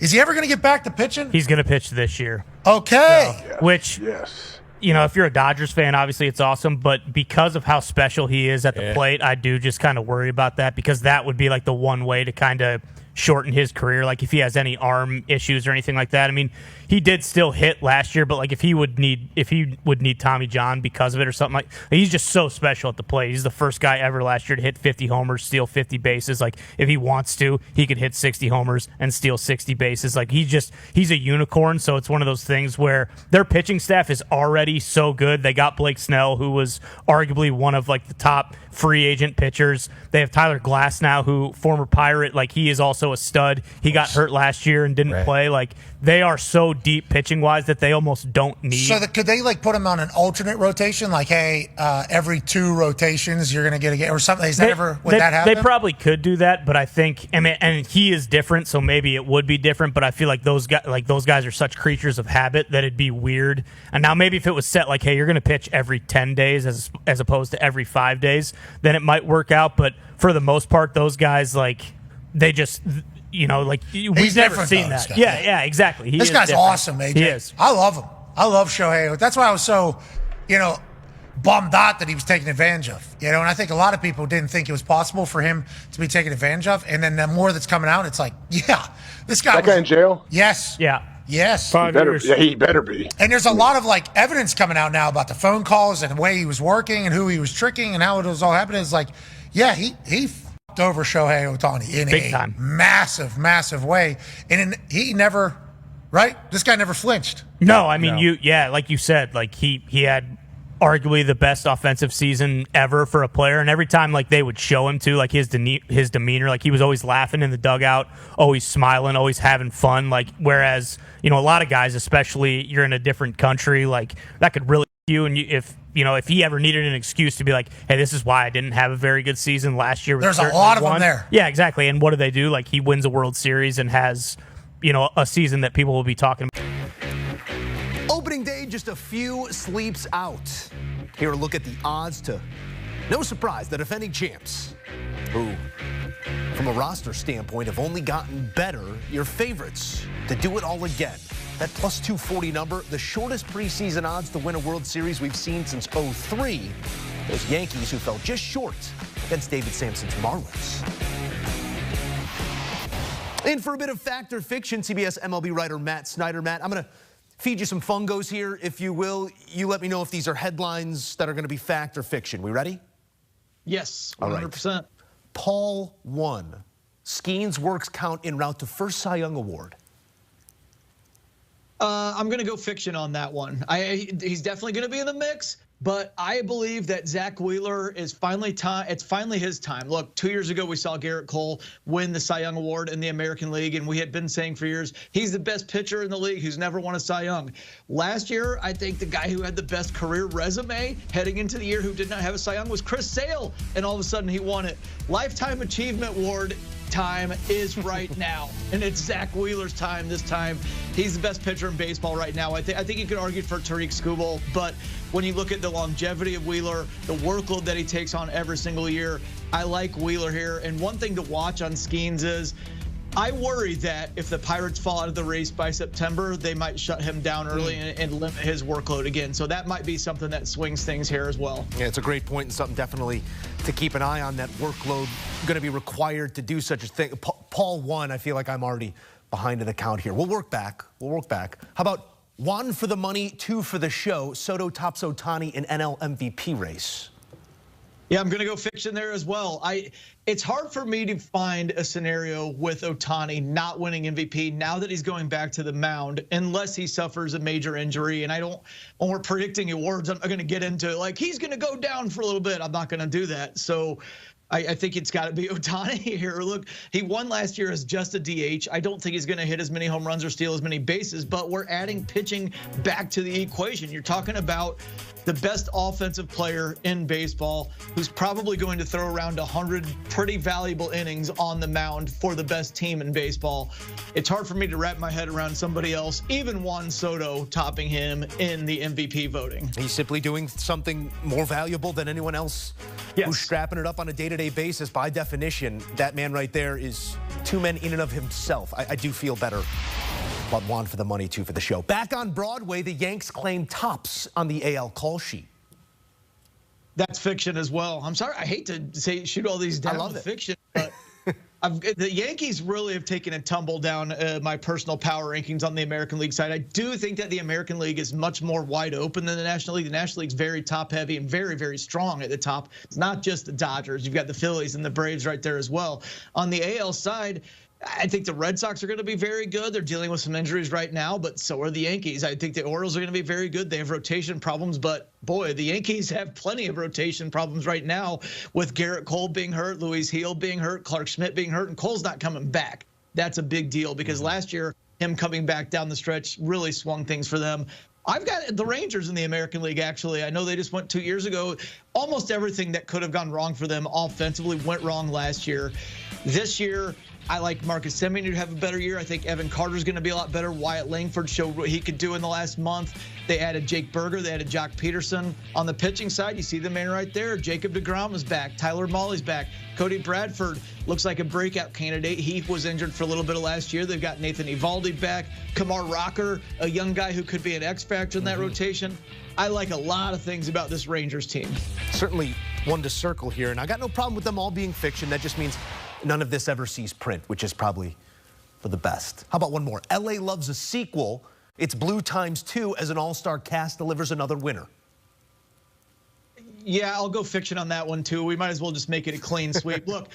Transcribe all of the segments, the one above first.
Is he ever going to get back to pitching? He's going to pitch this year. Okay. So, which, if you're a Dodgers fan, obviously it's awesome. But because of how special he is at the plate, I do just kind of worry about that, because that would be like the one way to kind of shorten his career. Like if he has any arm issues or anything like that. I mean, he did still hit last year, but like if he would need Tommy John because of it or something, like he's just so special at the plate. He's the first guy ever last year to hit 50 homers, steal 50 bases. Like if he wants to, he could hit 60 homers and steal 60 bases. Like he's a unicorn. So it's one of those things where their pitching staff is already so good. They got Blake Snell, who was arguably one of like the top free agent pitchers. They have Tyler Glass now, who former Pirate, like he is also a stud. He got hurt last year and didn't play. Like they are so deep pitching wise that they almost don't need. So could they like put him on an alternate rotation? Like, hey, every 2 rotations you're going to get a game or something? Is that would that happen? They probably could do that, but I think, and he is different, so maybe it would be different. But I feel like those guys are such creatures of habit that it'd be weird. And now maybe if it was set like, hey, you're going to pitch every 10 days as opposed to every 5 days, then it might work out. But for the most part, those guys, like, they just, we've never seen that. Yeah, exactly. This guy's awesome, AJ. He is. I love him. I love Shohei. That's why I was so, bummed out that he was taken advantage of. And I think a lot of people didn't think it was possible for him to be taken advantage of. And then the more that's coming out, it's like, this guy. That guy in jail? Yes. Yeah. Yes. He better be. And there's a lot of like evidence coming out now about the phone calls and the way he was working and who he was tricking and how it was all happening. It's like, he fucked over Shohei Ohtani in big time. Massive, massive way. And he never, right? This guy never flinched. No, I mean, like you said, like he had arguably the best offensive season ever for a player, and every time like they would show him to, like his demeanor, like he was always laughing in the dugout, always smiling, always having fun. Like whereas a lot of guys, especially you're in a different country, like that could really you. And if he ever needed an excuse to be like, hey, this is why I didn't have a very good season last year. There's a lot of them there. Yeah, exactly. And what do? Like he wins a World Series and has a season that people will be talking about. Opening day, just a few sleeps out. Here, a look at the odds to, no surprise, the defending champs, who, from a roster standpoint, have only gotten better. Your favorites to do it all again. That plus 240 number, the shortest preseason odds to win a World Series we've seen since '03. Those Yankees who fell just short against David Sampson's Marlins. In for a bit of fact or fiction, CBS MLB writer Matt Snyder. Matt, I'm going to feed you some fungos here, if you will. You let me know if these are headlines that are going to be fact or fiction. We ready? Yes, 100%. Right. Paul 1. Skenes works count en route to first Cy Young Award. I'm going to go fiction on that one. He's definitely going to be in the mix, but I believe that Zach Wheeler is finally time. It's finally his time. Look, 2 years ago, we saw Garrett Cole win the Cy Young Award in the American League, and we had been saying for years, he's the best pitcher in the league who's never won a Cy Young. Last year, I think the guy who had the best career resume heading into the year who did not have a Cy Young was Chris Sale, and all of a sudden he won it. Lifetime Achievement Award time is right now, and it's Zach Wheeler's time this time. He's the best pitcher in baseball right now. I think you could argue for Tariq Skubal, but when you look at the longevity of Wheeler, the workload that he takes on every single year, I like Wheeler here. And one thing to watch on Skenes is, I worry that if the Pirates fall out of the race by September, they might shut him down early and limit his workload again. So that might be something that swings things here as well. Yeah, it's a great point and something definitely to keep an eye on. That workload going to be required to do such a thing. Paul 1, I feel like I'm already behind in the count here. We'll work back. How about 1 for the money, 2 for the show? Soto tops Ohtani in NL MVP race. Yeah, I'm going to go fiction there as well. It's hard for me to find a scenario with Ohtani not winning MVP now that he's going back to the mound, unless he suffers a major injury. And when we're predicting awards, I'm going to get into it like he's going to go down for a little bit. I'm not going to do that. So I think it's got to be Ohtani here. Look, he won last year as just a DH. I don't think he's going to hit as many home runs or steal as many bases, but we're adding pitching back to the equation. You're talking about the best offensive player in baseball, who's probably going to throw around 100 pretty valuable innings on the mound for the best team in baseball. It's hard for me to wrap my head around somebody else, even Juan Soto, topping him in the MVP voting. He's simply doing something more valuable than anyone else who's strapping it up on a day-to-day basis. By definition, that man right there is two men in and of himself. I do feel better about Juan for the money, too, for the show. Back on Broadway, the Yanks claim tops on the AL call sheet. That's fiction as well. I'm sorry. I hate to say shoot all these down. I love fiction, but the Yankees really have taken a tumble down my personal power rankings on the American League side. I do think that the American League is much more wide open than the National League. The National League's very top heavy and very, very strong at the top. It's not just the Dodgers. You've got the Phillies and the Braves right there as well. On the AL side, I think the Red Sox are going to be very good. They're dealing with some injuries right now, but so are the Yankees. I think the Orioles are going to be very good. They have rotation problems, but boy, the Yankees have plenty of rotation problems right now with Garrett Cole being hurt, Luis Gil being hurt, Clark Schmidt being hurt, and Cole's not coming back. That's a big deal because last year, him coming back down the stretch really swung things for them. I've got the Rangers in the American League, actually. I know they just went 2 years ago. Almost everything that could have gone wrong for them offensively went wrong last year. This year, I like Marcus Semien to have a better year. I think Evan Carter's going to be a lot better. Wyatt Langford showed what he could do in the last month. They added Jake Berger. They added Jock Peterson. On the pitching side, you see the man right there. Jacob deGrom is back. Tyler Mahle's back. Cody Bradford looks like a breakout candidate. He was injured for a little bit of last year. They've got Nathan Eovaldi back. Kamar Rocker, a young guy who could be an X factor in that rotation. I like a lot of things about this Rangers team. Certainly one to circle here, and I got no problem with them all being fiction. That just means none of this ever sees print, which is probably for the best. How about one more? LA loves a sequel. It's Blue times 2 as an all-star cast delivers another winner. Yeah, I'll go fiction on that one, too. We might as well just make it a clean sweep. Look,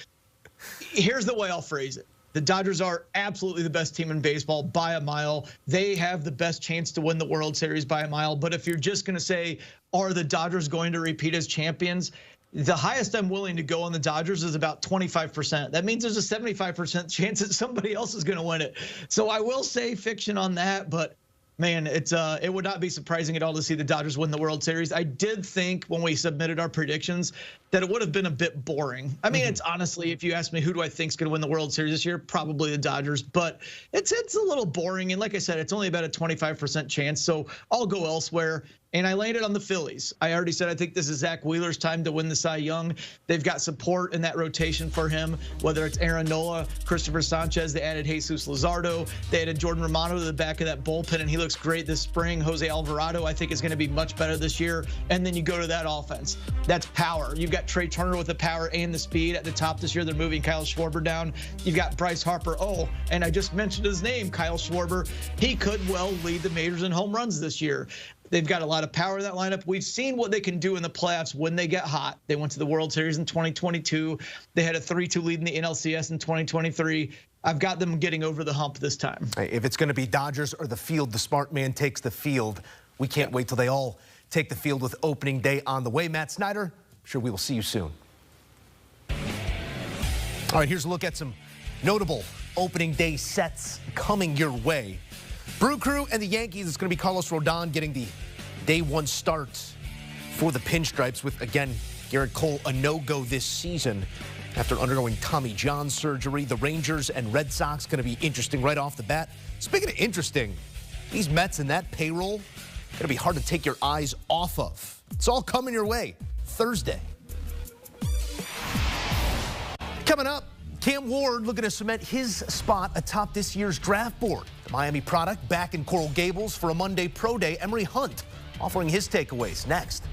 here's the way I'll phrase it. The Dodgers are absolutely the best team in baseball by a mile. They have the best chance to win the World Series by a mile. But if you're just going to say, are the Dodgers going to repeat as champions? The highest I'm willing to go on the Dodgers is about 25%. That means there's a 75% chance that somebody else is going to win it. So I will say fiction on that, but man, it would not be surprising at all to see the Dodgers win the World Series. I did think when we submitted our predictions that it would have been a bit boring. I mean, it's honestly, if you ask me who do I think is going to win the World Series this year, probably the Dodgers. But it's a little boring, and like I said, it's only about a 25% chance. So I'll go elsewhere. And I landed on the Phillies. I already said I think this is Zach Wheeler's time to win the Cy Young. They've got support in that rotation for him, whether it's Aaron Nola, Christopher Sanchez. They added Jesus Luzardo. They added Jordan Romano to the back of that bullpen, and he looks great this spring. Jose Alvarado, I think, is going to be much better this year. And then you go to that offense. That's power. You've got Trey Turner with the power and the speed at the top this year. They're moving Kyle Schwarber down. You've got Bryce Harper. Oh, and I just mentioned his name, Kyle Schwarber. He could well lead the majors in home runs this year. They've got a lot of power in that lineup. We've seen what they can do in the playoffs when they get hot. They went to the World Series in 2022. They had a 3-2 lead in the NLCS in 2023. I've got them getting over the hump this time. If it's going to be Dodgers or the field, the smart man takes the field. We can't wait till they all take the field with opening day on the way. Matt Snyder, I'm sure we will see you soon. All right, here's a look at some notable opening day sets coming your way. Brew Crew and the Yankees, it's going to be Carlos Rodon getting the day one start for the Pinstripes with, again, Garrett Cole a no-go this season after undergoing Tommy John surgery. The Rangers and Red Sox going to be interesting right off the bat. Speaking of interesting, these Mets and that payroll going to be hard to take your eyes off of. It's all coming your way Thursday. Coming up, Cam Ward looking to cement his spot atop this year's draft board. The Miami product back in Coral Gables for a Monday Pro Day. Emery Hunt offering his takeaways next.